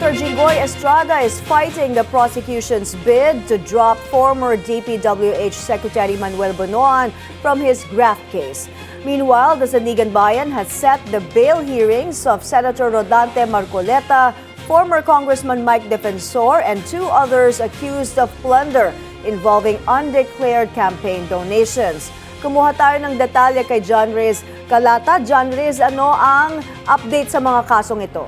Senator Jinggoy Estrada is fighting the prosecution's bid to drop former DPWH Secretary Manuel Bonoan from his graft case. Meanwhile, the Sandigan Bayan has set the bail hearings of Senator Rodante Marcoleta, former Congressman Mike Defensor, and two others accused of plunder involving undeclared campaign donations. Kumuha tayo ng detalye kay John Reyes Calata. John Reyes, ano ang update sa mga kasong ito?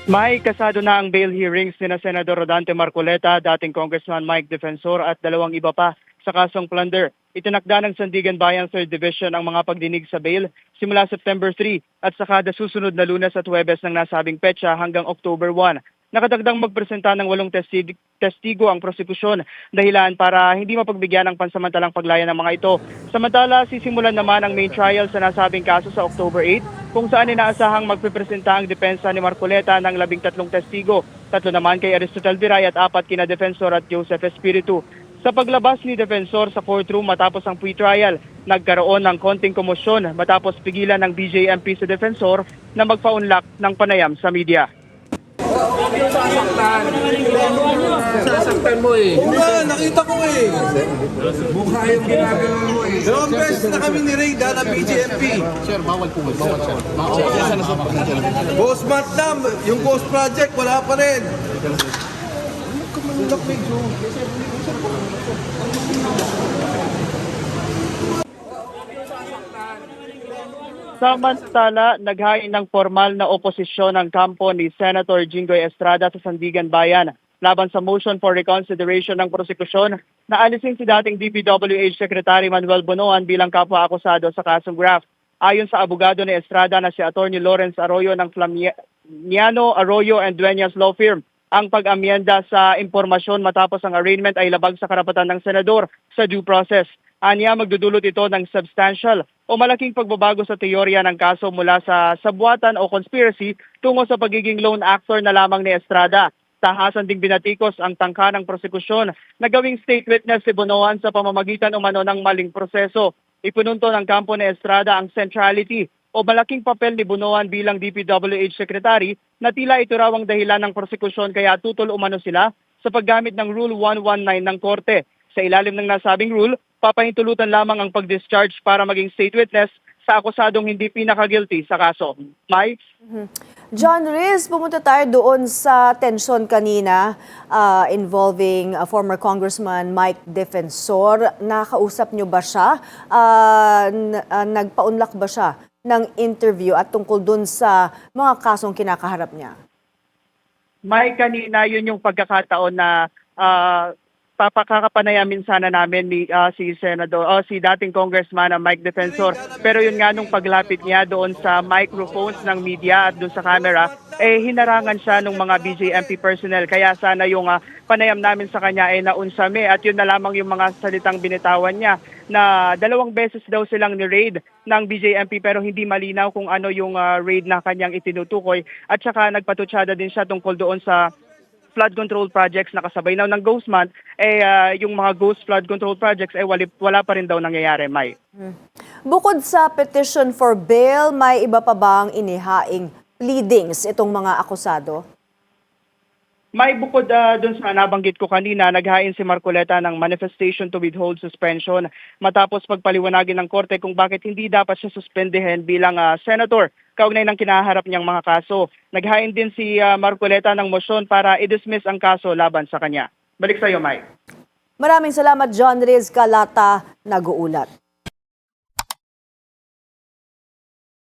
May kasado na ang bail hearings ni Senador Rodante Marcoleta, dating Congressman Mike Defensor at dalawang iba pa sa kasong plunder. Itinakda ng Sandigan Bayan 3rd Division ang mga pagdinig sa bail simula September 3 at saka susunod na Lunes at Huwebes ng nasabing petsa hanggang October 1. Nakatagdang magpresenta ng 8 testigo ang prosekusyon dahilan para hindi mapagbigyan ng pansamantalang paglaya ng mga ito. Samantala, sisimulan naman ang main trial sa nasabing kaso sa October 8 kung saan inaasahang magpipresenta ang depensa ni Marcoleta ng 13 testigo, 3 naman kay Aristotel Viray at 4 kina Defensor at Joseph Espiritu. Sa paglabas ni Defensor sa courtroom matapos ang pre-trial, nagkaroon ng konting komosyon matapos pigilan ng BJMP sa Defensor na magpa-unlock ng panayam sa media. Sasaktan mo eh. Mukha, nakita ko eh. Mukha yung ginagawa mo eh. Dalawang beses na kami ni-raid na BJMP. Sir, bawal po. Bawal, sir. Ghost Month na, yung Ghost Project, wala pa rin. Samantala, naghain ng formal na oposisyon ang kampo ni Senator Jinggoy Estrada sa Sandigan Bayan laban sa motion for reconsideration ng prosekusyon na alisin si dating DPWH Secretary Manuel Bonoan bilang kapwa-akusado sa kasong graft. Ayon sa abogado ni Estrada na si Attorney Lawrence Arroyo ng Flamiano, Arroyo and Dueñas Law Firm, ang pag-amyenda sa impormasyon matapos ang arraignment ay labag sa karapatan ng senador sa due process. Anya, magdudulot ito ng substantial o malaking pagbabago sa teorya ng kaso mula sa sabwatan o conspiracy tungo sa pagiging lone actor na lamang ni Estrada. Tahasan ding binatikos ang tangka ng prosekusyon na gawing state witness si Bonoan sa pamamagitan umano ng maling proseso. Ipununto ng kampo ni Estrada ang centrality o malaking papel ni Bonoan bilang DPWH Secretary na tila ito raw ang dahilan ng prosekusyon kaya tutol umano sila sa paggamit ng Rule 119 ng Korte. Sa ilalim ng nasabing rule, papahintulutan lamang ang pag-discharge para maging state witness sa akusadong hindi pinaka-guilty sa kaso. Mike? John Reyes, pumunta tayo doon sa tensyon kanina involving former Congressman Mike Defensor. Nakausap niyo ba siya? Nagpa-unlock ba siya ng interview at tungkol doon sa mga kasong kinakaharap niya? Mike, kanina yun yung pagkakataon na papakakapanayamin sana namin ni si Senador si dating Congressman Mike Defensor, pero yun nga nung paglapit niya doon sa microphones ng media at doon sa camera hinarangan siya ng mga BJMP personnel, kaya sana yung panayam namin sa kanya ay naunsame at yun na lamang yung mga salitang binitawan niya na 2 beses daw silang ni-raid ng BJMP pero hindi malinaw kung ano yung raid na kanyang itinutukoy at saka nagpatutsada din siya tungkol doon sa flood control projects na kasabay na ng Ghost Month, yung mga ghost flood control projects wala pa rin daw nangyayari, May. Bukod sa petition for bail, may iba pa bang inihaing pleadings itong mga akusado? May bukod doon sa nabanggit ko kanina, naghain si Marcoleta ng manifestation to withhold suspension matapos pagpaliwanagin ng korte kung bakit hindi dapat siya suspendihin bilang senator kaugnay ng kinaharap niyang mga kaso. Naghain din si Marcoleta ng motion para i-dismiss ang kaso laban sa kanya. Balik sa iyo, Mike. Maraming salamat, John Reyes Calata, nag-uulat.